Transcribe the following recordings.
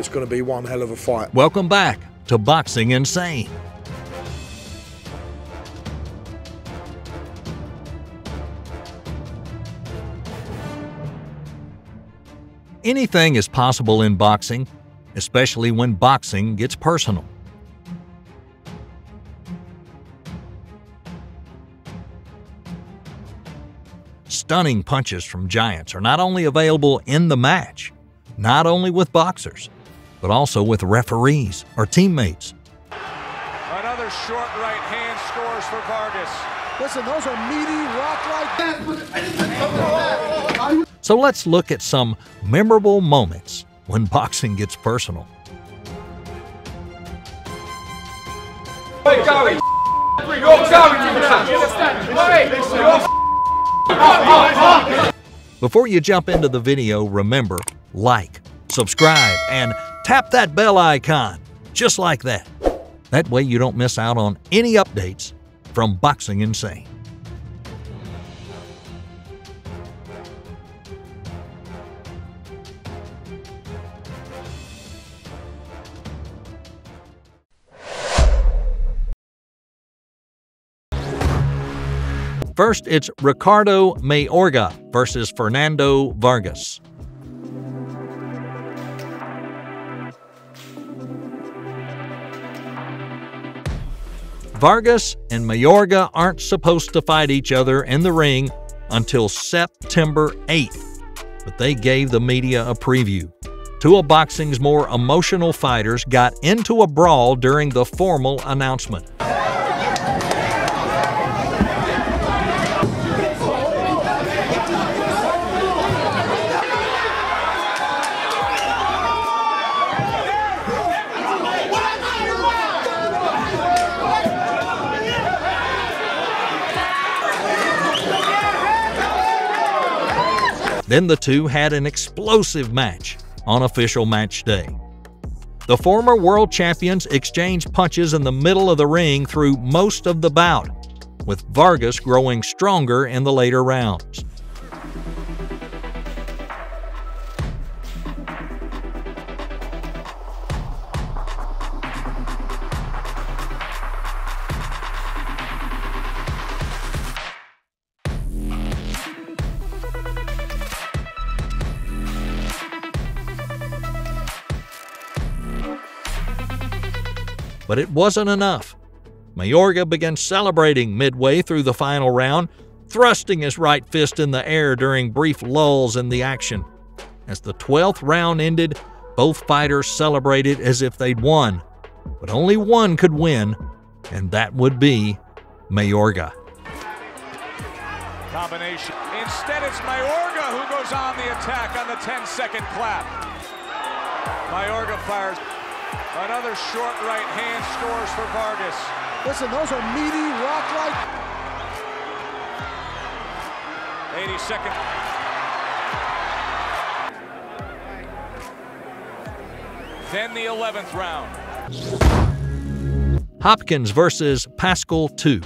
it's going to be one hell of a fight. Welcome back to Boxing Insane. Anything is possible in boxing, especially when boxing gets personal. Stunning punches from giants are not only available in the match, not only with boxers, but also with referees or teammates. Another short right hand scores for Vargas. Listen, those are meaty, rock-like. So let's look at some memorable moments when boxing gets personal. Before you jump into the video, remember, like, subscribe, and tap that bell icon, just like that. That way you don't miss out on any updates from Boxing Insane. First, it's Ricardo Mayorga versus Fernando Vargas. Vargas and Mayorga aren't supposed to fight each other in the ring until September 8th, but they gave the media a preview. Two of boxing's more emotional fighters got into a brawl during the formal announcement. Then the two had an explosive match on official match day. The former world champions exchanged punches in the middle of the ring through most of the bout, with Vargas growing stronger in the later rounds. But it wasn't enough. Mayorga began celebrating midway through the final round, thrusting his right fist in the air during brief lulls in the action. As the 12th round ended, both fighters celebrated as if they'd won. But only one could win, and that would be Mayorga. Combination. Instead, it's Mayorga who goes on the attack on the 10-second clap. Mayorga fires. Another short right hand scores for Vargas. Listen, those are meaty, rock-like. 82nd. Then the 11th round. Hopkins versus Pascal 2.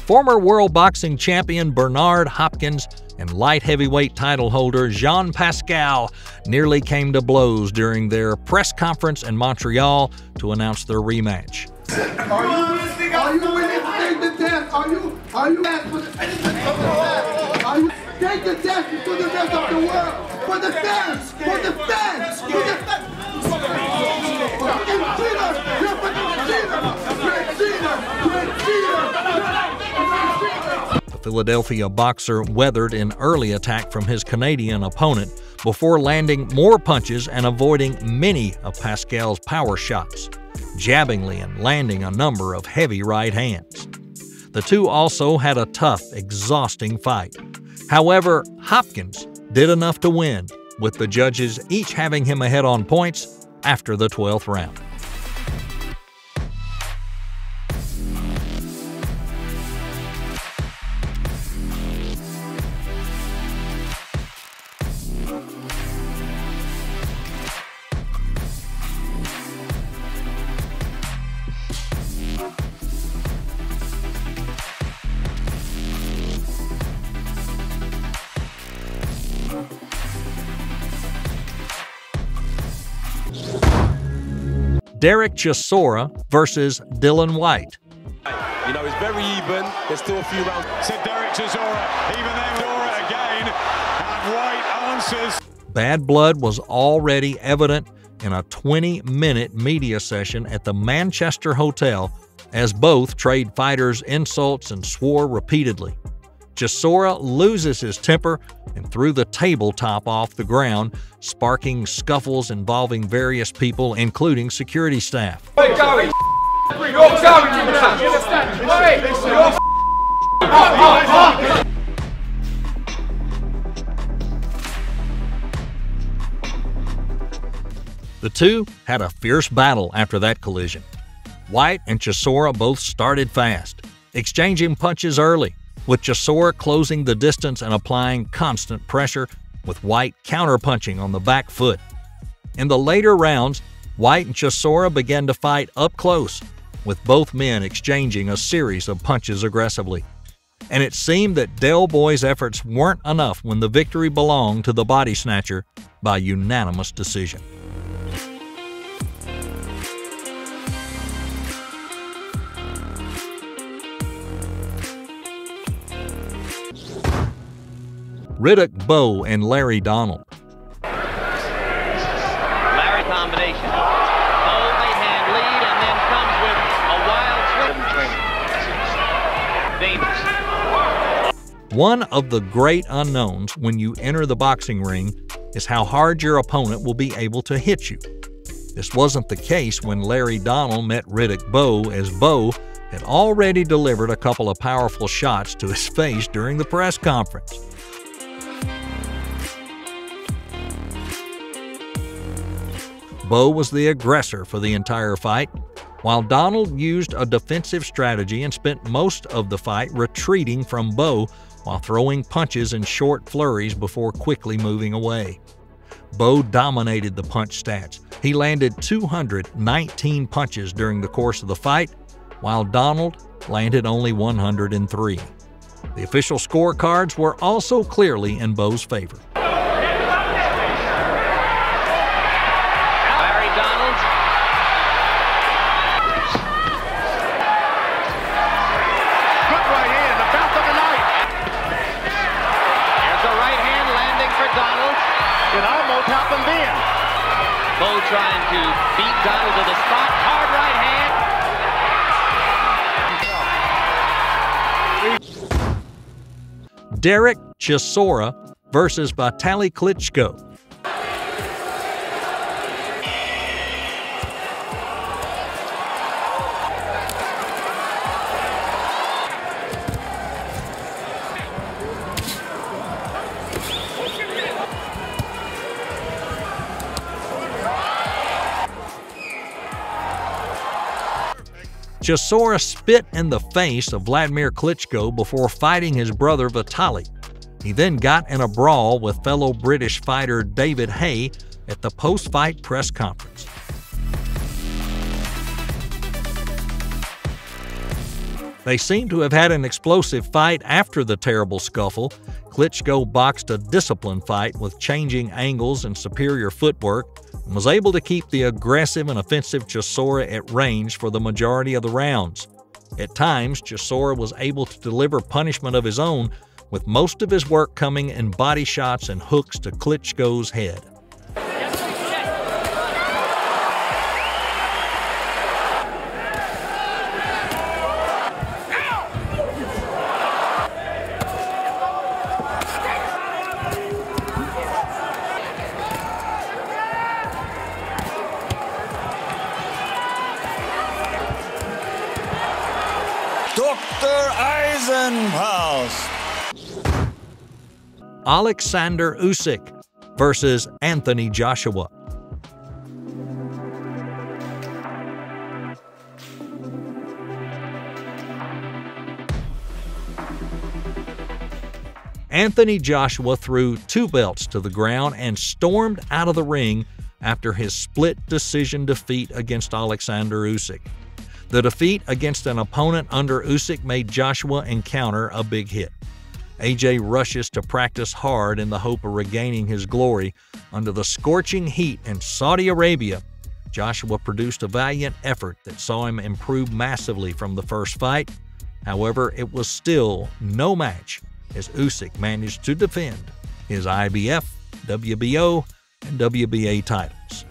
Former world boxing champion Bernard Hopkins and light heavyweight title holder Jean Pascal nearly came to blows during their press conference in Montreal to announce their rematch. Are you willing to take the death? Are you take the death for the rest of the world? For the fans! For the fans! For the fans! The Philadelphia boxer weathered an early attack from his Canadian opponent before landing more punches and avoiding many of Pascal's power shots, jabbingly and landing a number of heavy right hands. The two also had a tough, exhausting fight. However, Hopkins did enough to win, with the judges each having him ahead on points after the 12th round. Derek Chisora versus Dillian Whyte. You know, it's very even. There's still a few rounds. Said Derek Chisora. Even then, Chisora again. And Whyte answers. Bad blood was already evident in a 20-minute media session at the Manchester Hotel as both trade fighters insults and swore repeatedly. Chisora loses his temper and threw the tabletop off the ground, sparking scuffles involving various people, including security staff. The two had a fierce battle after that collision. Whyte and Chisora both started fast, exchanging punches early, with Chisora closing the distance and applying constant pressure, with Whyte counterpunching on the back foot. In the later rounds, Whyte and Chisora began to fight up close, with both men exchanging a series of punches aggressively. And it seemed that Del Boy's efforts weren't enough when the victory belonged to the body snatcher by unanimous decision. Riddick Bowe and Larry Donald. Larry combination. Bowe right hand lead and then comes with a wild swing. Dangerous. One of the great unknowns when you enter the boxing ring is how hard your opponent will be able to hit you. This wasn't the case when Larry Donald met Riddick Bowe, as Bowe had already delivered a couple of powerful shots to his face during the press conference. Bowe was the aggressor for the entire fight, while Donald used a defensive strategy and spent most of the fight retreating from Bowe while throwing punches in short flurries before quickly moving away. Bowe dominated the punch stats. He landed 219 punches during the course of the fight, while Donald landed only 103. The official scorecards were also clearly in Bowe's favor. It almost happened then. Bowe trying to beat Donald to the spot. Hard right hand. Derek Chisora versus Vitali Klitschko. Chisora spit in the face of Vladimir Klitschko before fighting his brother Vitali. He then got in a brawl with fellow British fighter David Haye at the post-fight press conference. They seem to have had an explosive fight after the terrible scuffle. Klitschko boxed a disciplined fight with changing angles and superior footwork, and was able to keep the aggressive and offensive Chisora at range for the majority of the rounds. At times, Chisora was able to deliver punishment of his own, with most of his work coming in body shots and hooks to Klitschko's head. Dr. Eisenhower. Oleksandr Usyk versus Anthony Joshua. Anthony Joshua threw two belts to the ground and stormed out of the ring after his split decision defeat against Oleksandr Usyk. The defeat against an opponent under Usyk made Joshua encounter a big hit. AJ rushes to practice hard in the hope of regaining his glory under the scorching heat in Saudi Arabia, Joshua produced a valiant effort that saw him improve massively from the first fight. However, it was still no match as Usyk managed to defend his IBF, WBO, and WBA titles.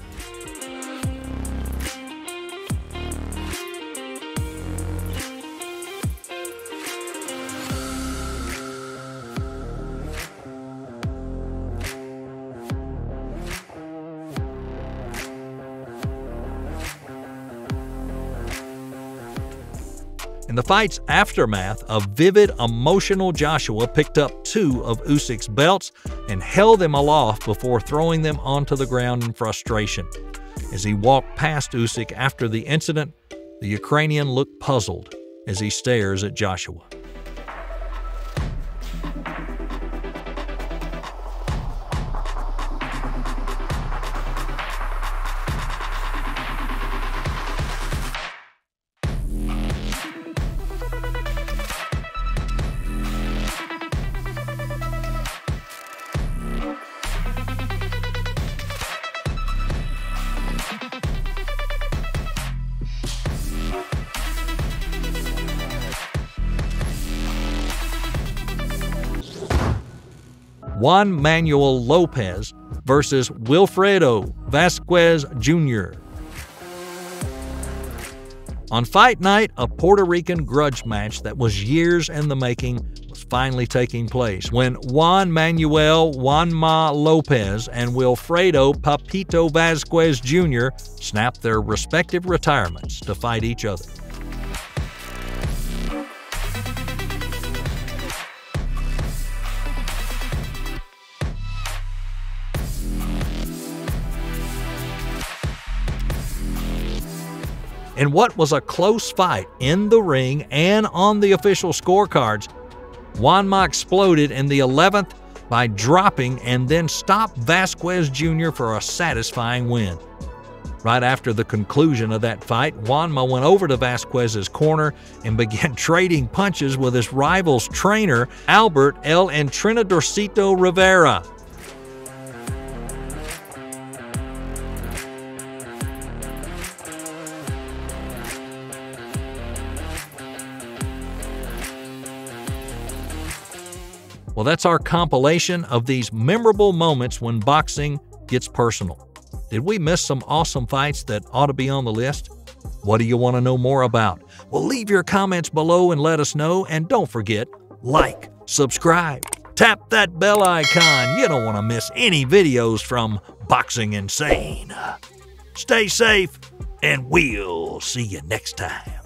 In the fight's aftermath, a vivid, emotional Joshua picked up 2 of Usyk's belts and held them aloft before throwing them onto the ground in frustration. As he walked past Usyk after the incident, the Ukrainian looked puzzled as he stares at Joshua. Juan Manuel Lopez versus Wilfredo Vasquez Jr. On fight night, a Puerto Rican grudge match that was years in the making was finally taking place when Juan Manuel Juanma Lopez and Wilfredo Papito Vasquez Jr. snapped their respective retirements to fight each other. In what was a close fight in the ring and on the official scorecards, Juanma exploded in the 11th by dropping and then stopped Vasquez Jr. for a satisfying win. Right after the conclusion of that fight, Juanma went over to Vasquez's corner and began trading punches with his rival's trainer, Albert El Entrenadorcito Rivera. Well, that's our compilation of these memorable moments when boxing gets personal. Did we miss some awesome fights that ought to be on the list? What do you want to know more about? Well, leave your comments below and let us know. And don't forget, like, subscribe, tap that bell icon. You don't want to miss any videos from Boxing Insane. Stay safe, and we'll see you next time.